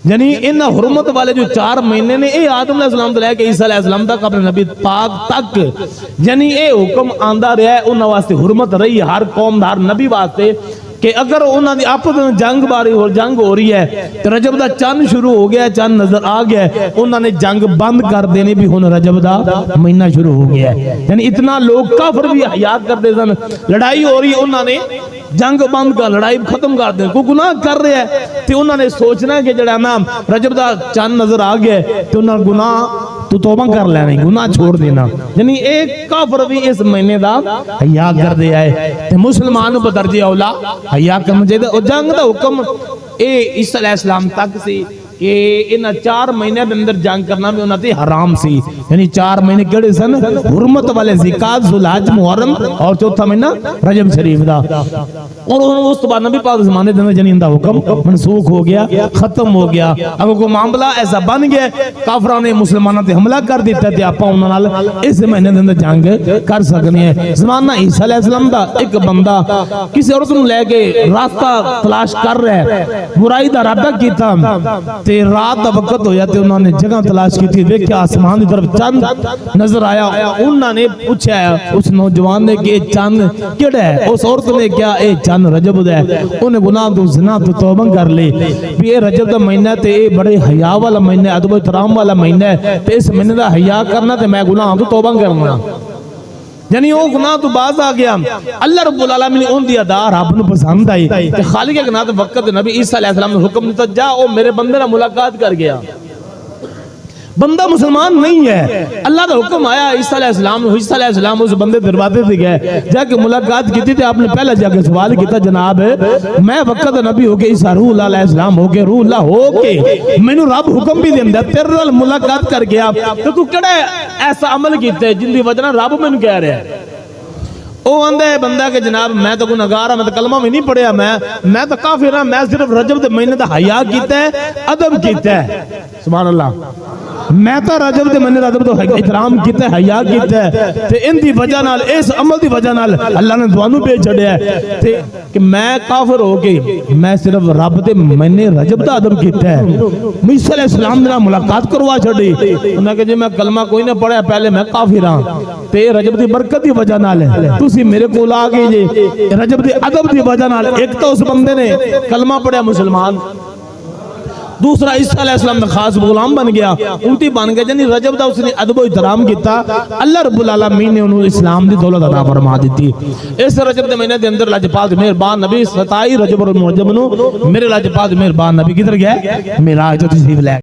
یعنی ان حرمت والے جو 4 مہینے نے اے آدم علیہ السلام تو لے کے عیسیٰ علیہ السلام تک اپنے نبی پاک تک یعنی اے حکم آندہ رہا ہے انہاں واسطے حرمت رہی ہر قوم ہر نبی واسطے کہ اگر انہاں دی آپس میں جنگ باری ہو جنگ ہو رہی ہے تو رجب دا چند شروع ہو گیا ہے چند نظر آ گیا ہے انہاں نے جنگ بند کر دینے بھی ہن رجب دا مہینہ شروع ہو گیا ہے یعنی اتنا لوگ کافر بھی حیات کرتے سن لڑائی ہو رہی انہاں نے جنگ بند کر لڑائی ختم کر دیں کوئی گناہ کر رہے ہیں تو انہوں نے سوچنا ہے کہ جڑا نا رجب دا چند نظر آ گیا تو انہوں نے گناہ تو توبہ کر لینا گناہ چھوڑ دینا یعنی ایک کافر بھی اس مہینے دا حیا کر دیا ہے تو مسلمان بدرجہ اولا حیا کرنا چاہیے اور جنگ دا حکم اے عیسیٰ علیہ السلام تک سی کہ انہاں 4 مہینے دے اندر جنگ کرنا بھی انہاں تے حرام سی یعنی 4 مہینے کڑے سن حرمت والے ذکات ذوالحج محرم اور چوتھا مہینہ رجب شریف دا اور اس تو بعد نبی پاک زمانے دے اندر جنین دا حکم منسوخ ہو گیا ختم ہو گیا اگر کوئی معاملہ ایسا بن گیا کافراں نے مسلماناں تے حملہ کر دیتا تے آپاں انہاں نال اس مہینے دے اندر جنگ کر سکنے ہیں زمانہ عیسیٰ علیہ السلام دا ایک بندہ کسی عورت نوں لے کے راستہ تلاش کر رہا ہے برائی دا ارادہ کیتا تے رات دا وقت ہویا تے انہوں نے جگہ تلاش کی تھی دیکھا آسمان دی طرف چند نظر آیا انہوں نے پوچھا اس نوجوان نے کہ چند کیڑا ہے اس عورت نے کیا اے چند رجب دا ہے انہیں گناہ تو زنا تو توبہ کر لے بھی اے رجب دا مہینہ تے اے بڑے حیا والا مہینہ ہے ادب و احترام والا مہینہ ہے تے اس مہینے دا حیا کرنا تے میں گناہ تو توبہ کرنا یعنی وہ گناہ تو باز آ گیا اللہ رب العالمین نے ان دی ادا رب نو پسند آئی کہ خالق کے گناہ وقت نبی عیسیٰ علیہ السلام نے حکم دیتا جا او میرے بندے نہ ملاقات کر گیا بندہ مسلمان نہیں ہے اللہ کا حکم آیا عیسیٰ علیہ السلام اس بندے دروازے سے گئے جا کے ملاقات کی تھی آپ نے پہلے جا کے سوال کیتا جناب میں وقت نبی ہو کے عیسیٰ روح اللہ علیہ السلام ہو کے روح اللہ ہو کے میں نے رب حکم بھی دیندہ تیرے نال ملاقات کر گیا تو کڑا ایسا عمل کیتا ہے جن دی وجہ رب میں کہہ رہا ہے او آندہ ہے بندہ کہ جناب میں تو گناہگار ہوں میں تو کلمہ میں نہیں پڑھیا میں تو کافر ہوں میں صرف رجب دے مہینے دا حیا کیتا ہے ادب کیتا ہے سبحان اللہ میں تو رجب دے مہینے دا ادب تو احترام کیتا ہے حیا کیتا ہے تے ان دی وجہ نال اس عمل دی وجہ نال اللہ نے دوانوں پہ چھڑیا ہے تے کہ میں کافر ہو کے میں صرف رب دے مہینے رجب دا ادب کیتا ہے عیسیٰ علیہ السلام نے ملاقات کروا چھڑی انہوں نے کہ جی میں کلمہ کوئی نہ پڑھیا پہلے میں کافر ہوں تے رجب دی برکت دی وجہ نال ہے تسی میرے کو لا گئے جی رجب دی ادب دی وجہ نال ایک تو اس بندے نے کلمہ پڑھیا مسلمان دوسرا عیسیٰ علیہ السلام میں خاص غلام بن گیا امتی بن گیا جنہی رجب دا اس نے ادب و احترام کیتا اللہ رب العالمین نے انہوں اسلام دی دولت عطا فرما دیتی اس رجب دے مہینے دے اندر لاجپال مہربان نبی 27 رجب المعظم نو میرے لاجپال مہربان نبی کدھر گیا معراج تو تشریف لے